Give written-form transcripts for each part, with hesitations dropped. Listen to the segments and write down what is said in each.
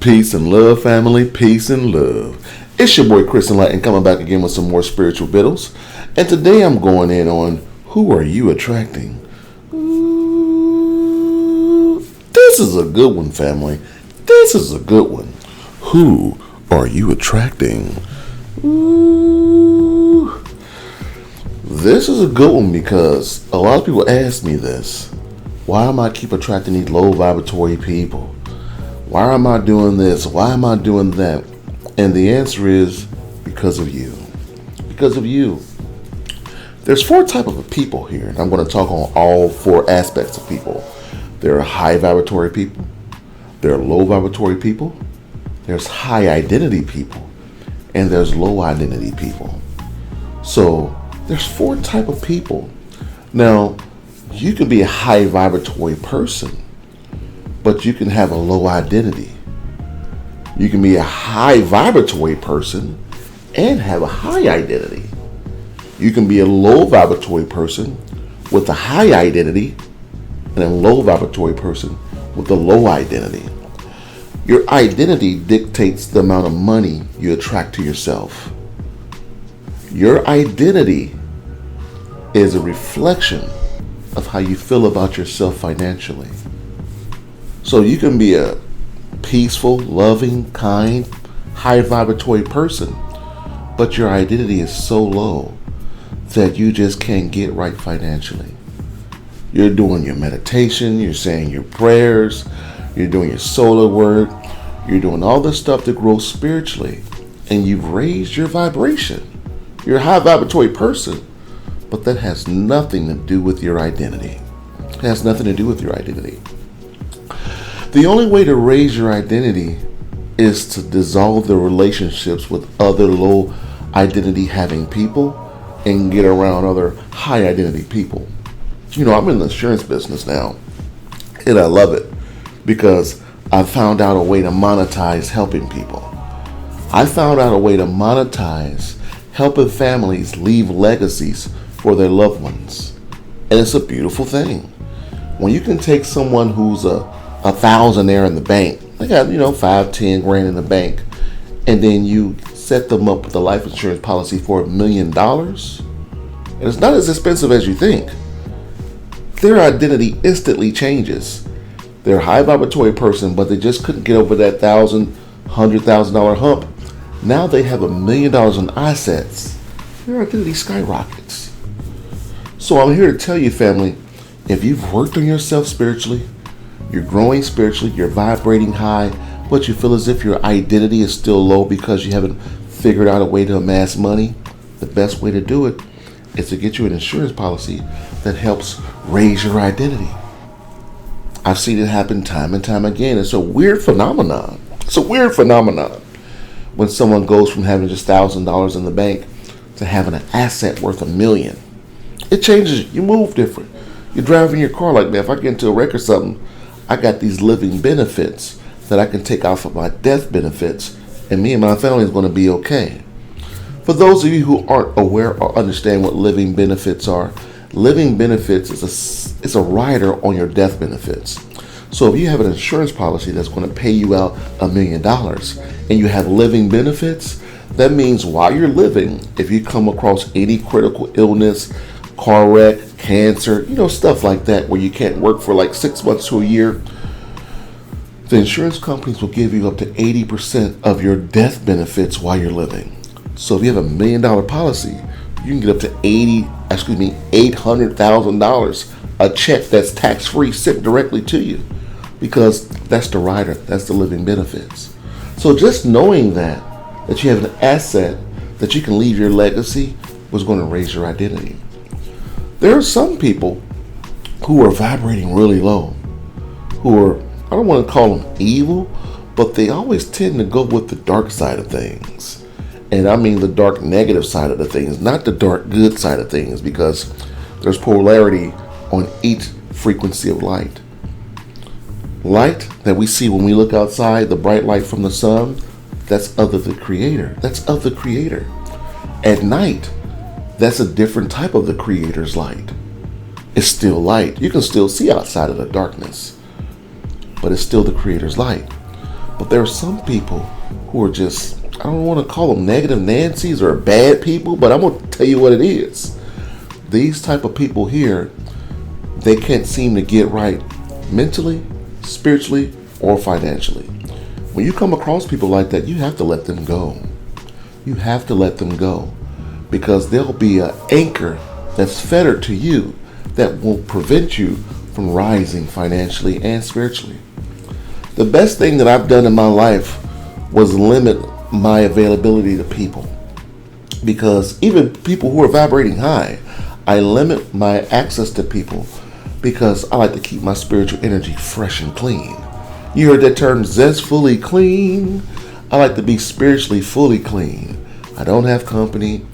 Peace and love, family. Peace and love. It's your boy Chris Enlightened coming back again with some more spiritual riddles. And today I'm going in on who are you attracting? Ooh, this is a good one, family. This is a good one. Who are you attracting? Ooh, this is a good one because a lot of people ask me this. Why am I keep attracting these low vibratory people? Why am I doing this? Why am I doing that? And the answer is because of you. Because of you. There's four types of people here, and I'm going to talk on all four aspects of people. There are high vibratory people. There are low vibratory people. There's high identity people. And there's low identity people. So there's four types of people. Now, you can be a high vibratory person, but you can have a low identity. You can be a high vibratory person and have a high identity. You can be a low vibratory person with a high identity and a low vibratory person with a low identity. Your identity dictates the amount of money you attract to yourself. Your identity is a reflection of how you feel about yourself financially. So you can be a peaceful, loving, kind, high vibratory person, but your identity is so low that you just can't get right financially. You're doing your meditation, you're saying your prayers, you're doing your solar work, you're doing all this stuff to grow spiritually, and you've raised your vibration. You're a high vibratory person, but that has nothing to do with your identity. It has nothing to do with your identity. The only way to raise your identity is to dissolve the relationships with other low identity having people and get around other high identity people. You know, I'm in the insurance business now, and I love it because I found out a way to monetize helping people. I found out a way to monetize helping families leave legacies for their loved ones. And it's a beautiful thing. When you can take someone who's a thousandaire in the bank, they got, 5-10 grand in the bank, and then you set them up with a life insurance policy for $1 million, and it's not as expensive as you think. Their identity instantly changes. They're a high vibratory person, but they just couldn't get over that $100,000 hump. Now they have $1 million in assets. Their identity skyrockets. So I'm here to tell you, family, if you've worked on yourself spiritually, you're growing spiritually, you're vibrating high, but you feel as if your identity is still low because you haven't figured out a way to amass money, the best way to do it is to get you an insurance policy that helps raise your identity. I've seen it happen time and time again. It's a weird phenomenon. When someone goes from having just $1,000 in the bank to having an asset worth $1 million. It changes. You move different. You're driving your car like, man, if I get into a wreck or something, I got these living benefits that I can take off of my death benefits, and me and my family is going to be okay. For those of you who aren't aware or understand what living benefits are, living benefits is a rider on your death benefits. So if you have an insurance policy that's going to pay you out $1 million and you have living benefits, that means while you're living, if you come across any critical illness, car wreck, cancer, stuff like that where you can't work for like 6 months to a year, the insurance companies will give you up to 80% of your death benefits while you're living. So if you have $1 million policy, you can get up to $800,000, a check that's tax-free sent directly to you, because that's the rider, that's the living benefits. So just knowing that you have an asset that you can leave your legacy was going to raise your identity. There are some people who are vibrating really low, who are, I don't want to call them evil, but they always tend to go with the dark side of things. And I mean the dark negative side of the things, not the dark good side of things, because there's polarity on each frequency of light. Light that we see when we look outside, the bright light from the sun, that's of the Creator. That's of the Creator. At night, that's a different type of the Creator's light. It's still light. You can still see outside of the darkness, but it's still the Creator's light. But there are some people who are just, I don't want to call them negative Nancy's or bad people, but I'm going to tell you what it is. These type of people here, they can't seem to get right mentally, spiritually, or financially. When you come across people like that, you have to let them go. You have to let them go, because there'll be an anchor that's fettered to you that will prevent you from rising financially and spiritually. The best thing that I've done in my life was limit my availability to people, because even people who are vibrating high, I limit my access to people because I like to keep my spiritual energy fresh and clean. You heard that term, zestfully clean? I like to be spiritually fully clean. I don't have company.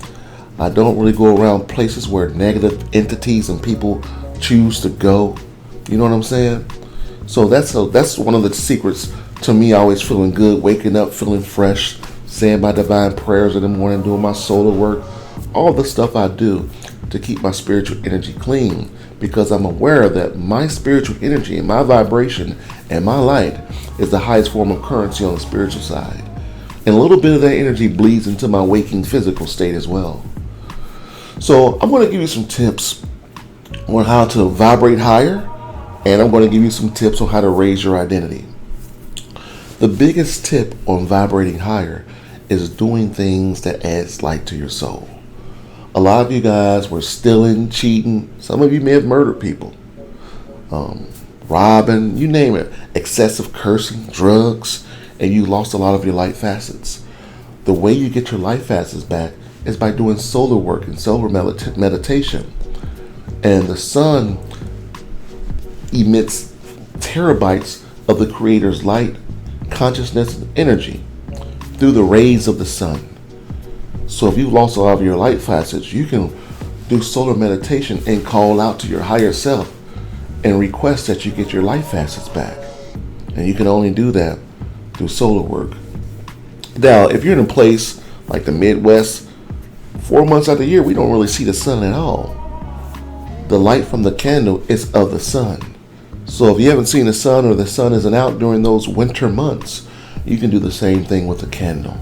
I don't really go around places where negative entities and people choose to go. You know what I'm saying? So that's one of the secrets to me always feeling good, waking up feeling fresh, saying my divine prayers in the morning, doing my solar work, all the stuff I do to keep my spiritual energy clean, because I'm aware that my spiritual energy and my vibration and my light is the highest form of currency on the spiritual side. And a little bit of that energy bleeds into my waking physical state as well. So I'm going to give you some tips on how to vibrate higher, and I'm going to give you some tips on how to raise your identity. The biggest tip on vibrating higher is doing things that adds light to your soul. A lot of you guys were stealing, cheating. Some of you may have murdered people, robbing, you name it, excessive cursing, drugs, and you lost a lot of your light facets. The way you get your light facets back is by doing solar work and solar meditation. And the sun emits terabytes of the Creator's light, consciousness, and energy through the rays of the sun. So if you've lost a lot of your light facets, you can do solar meditation and call out to your higher self and request that you get your light facets back. And you can only do that through solar work. Now, if you're in a place like the Midwest, 4 months out of the year, we don't really see the sun at all. The light from the candle is of the sun. So if you haven't seen the sun, or the sun isn't out during those winter months, you can do the same thing with the candle.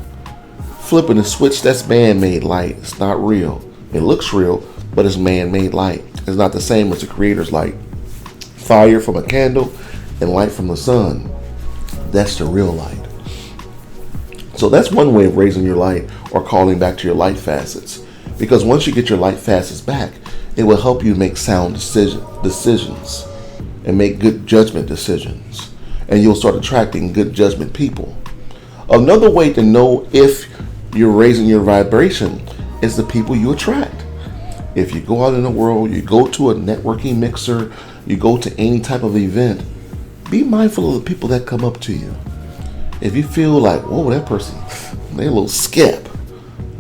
Flipping a switch, that's man-made light. It's not real. It looks real, but it's man-made light. It's not the same as the Creator's light. Fire from a candle and light from the sun, that's the real light. So that's one way of raising your light or calling back to your light facets. Because once you get your light facets back, it will help you make sound decisions and make good judgment decisions. And you'll start attracting good judgment people. Another way to know if you're raising your vibration is the people you attract. If you go out in the world, you go to a networking mixer, you go to any type of event, be mindful of the people that come up to you. If you feel like, whoa, that person, they're a little skep.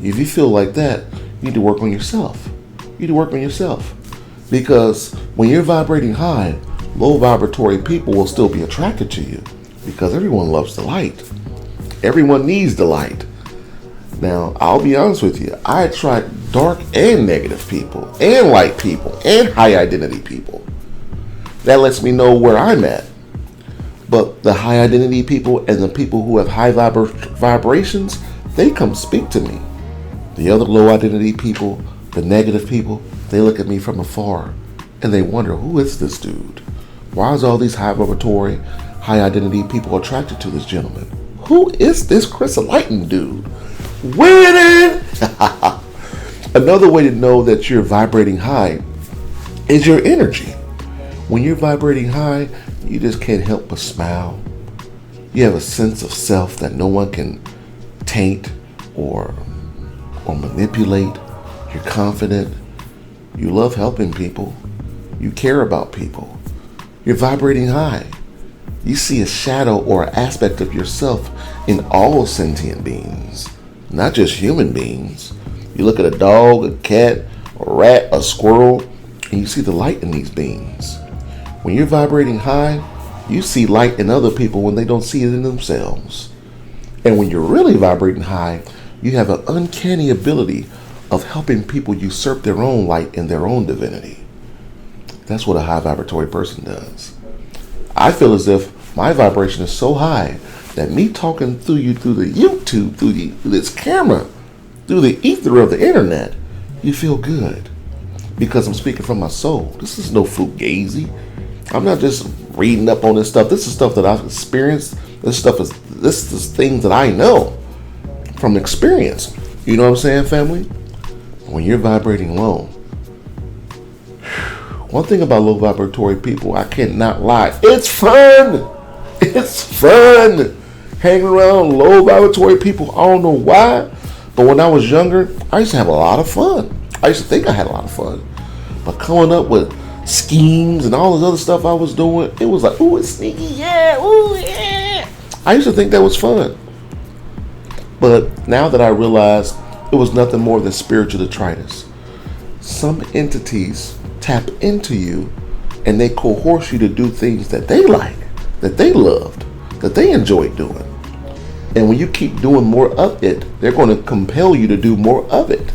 If you feel like that, you need to work on yourself. You need to work on yourself. Because when you're vibrating high, low vibratory people will still be attracted to you, because everyone loves the light. Everyone needs the light. Now, I'll be honest with you, I attract dark and negative people, and light people, and high identity people. That lets me know where I'm at. But the high identity people and the people who have high vibrations, they come speak to me. The other low identity people, the negative people, they look at me from afar and they wonder, who is this dude? Why is all these high vibratory, high identity people attracted to this gentleman? Who is this Chris Enlightened dude? Winning! Another way to know that you're vibrating high is your energy. When you're vibrating high, you just can't help but smile. You have a sense of self that no one can taint or manipulate. You're confident. You love helping people. You care about people. You're vibrating high. You see a shadow or aspect of yourself in all sentient beings, not just human beings. You look at a dog, a cat, a rat, a squirrel, and you see the light in these beings. When you're vibrating high, you see light in other people when they don't see it in themselves. And when you're really vibrating high, you have an uncanny ability of helping people usurp their own light and their own divinity. That's what a high vibratory person does. I feel as if my vibration is so high that me talking through you through the YouTube, through this camera, through the ether of the internet, you feel good. Because I'm speaking from my soul. This is no fugazi. I'm not just reading up on this stuff. This is stuff that I've experienced. This is things that I know from experience. You know what I'm saying, family? When you're vibrating low, one thing about low vibratory people, I cannot lie, it's fun. It's fun hanging around low vibratory people. I don't know why, but when I was younger, I used to have a lot of fun. I used to think I had a lot of fun, but coming up with schemes and all this other stuff I was doing, it was like, ooh, it's sneaky, yeah, ooh, yeah. I used to think that was fun. But now that I realize it was nothing more than spiritual detritus. Some entities tap into you and they coerce you to do things that they like, that they loved, that they enjoyed doing. And when you keep doing more of it, they're going to compel you to do more of it.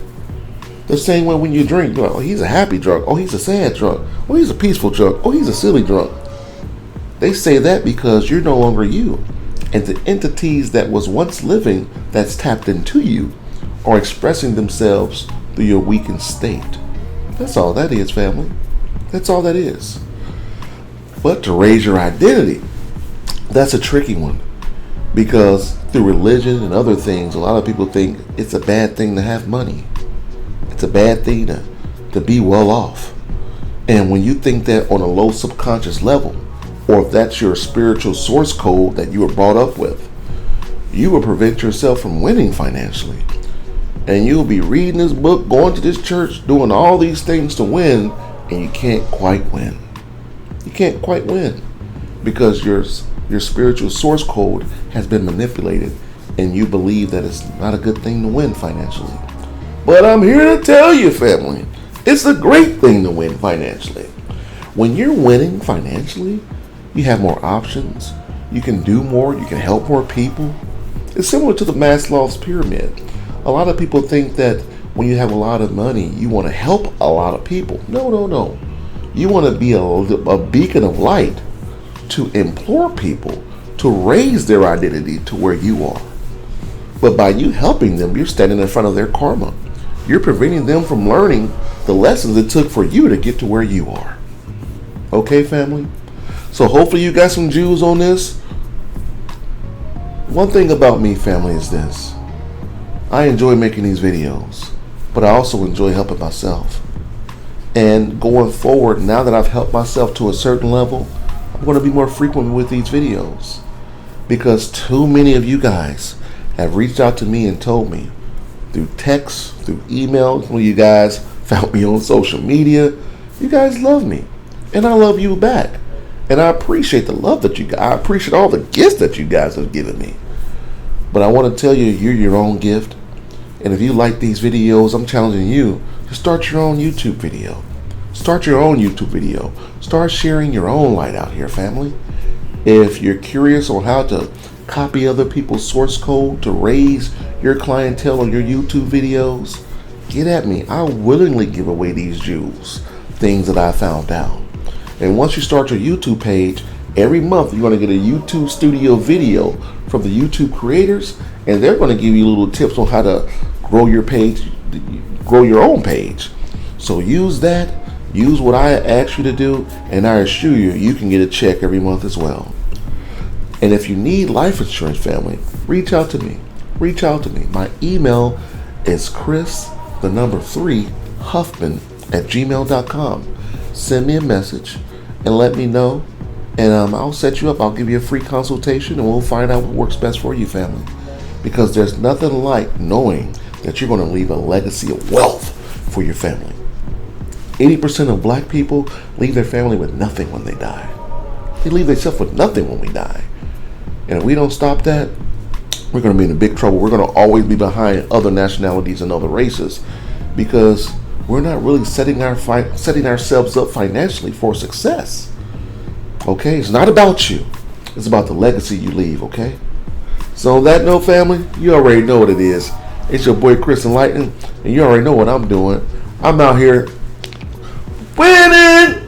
The same way when you drink, you're like, oh, he's a happy drunk. Oh, he's a sad drunk. Oh, he's a peaceful drunk. Oh, he's a silly drunk. They say that because you're no longer you. And the entities that was once living that's tapped into you are expressing themselves through your weakened state. That's all that is, family. That's all that is. But to raise your identity, that's a tricky one. Because through religion and other things, a lot of people think it's a bad thing to have money. It's a bad thing to be well off. And when you think that on a low subconscious level, or if that's your spiritual source code that you were brought up with, you will prevent yourself from winning financially. And you'll be reading this book, going to this church, doing all these things to win, and you can't quite win. You can't quite win because your spiritual source code has been manipulated and you believe that it's not a good thing to win financially. But I'm here to tell you, family, it's a great thing to win financially. When you're winning financially, you have more options. You can do more. You can help more people. It's similar to the Maslow's pyramid. A lot of people think that when you have a lot of money, you want to help a lot of people. No. You want to be a beacon of light to implore people to raise their identity to where you are. But by you helping them, you're standing in front of their karma. You're preventing them from learning the lessons it took for you to get to where you are. Okay, family? So hopefully you got some jewels on this. One thing about me, family, is this. I enjoy making these videos, but I also enjoy helping myself. And going forward, now that I've helped myself to a certain level, I'm going to be more frequent with these videos. Because too many of you guys have reached out to me and told me through text, through email, when you guys found me on social media, you guys love me. And I love you back. And I appreciate the love that you guys, I appreciate all the gifts that you guys have given me. But I want to tell you, you're your own gift. And if you like these videos, I'm challenging you to start your own YouTube video. Start your own YouTube video. Start sharing your own light out here, family. If you're curious on how to copy other people's source code to raise your clientele on your YouTube videos, get at me. I'll willingly give away these jewels, things that I found out. And once you start your YouTube page, every month you're going to get a YouTube studio video from the YouTube creators, and they're going to give you little tips on how to grow your page, grow your own page. So use that, use what I asked you to do, and I assure you, you can get a check every month as well. And if you need life insurance, family, reach out to me. Reach out to me. My email is chris3Huffman@gmail.com. Send me a message and let me know, and I'll set you up. I'll give you a free consultation, and we'll find out what works best for you, family. Because there's nothing like knowing that you're going to leave a legacy of wealth for your family. 80% of black people leave their family with nothing when they die. They leave themselves with nothing when we die. And if we don't stop that, we're going to be in big trouble. We're going to always be behind other nationalities and other races because we're not really setting ourselves up financially for success. Okay? It's not about you. It's about the legacy you leave, okay? So on that note, family, you already know what it is. It's your boy Chris Enlightened, and you already know what I'm doing. I'm out here winning!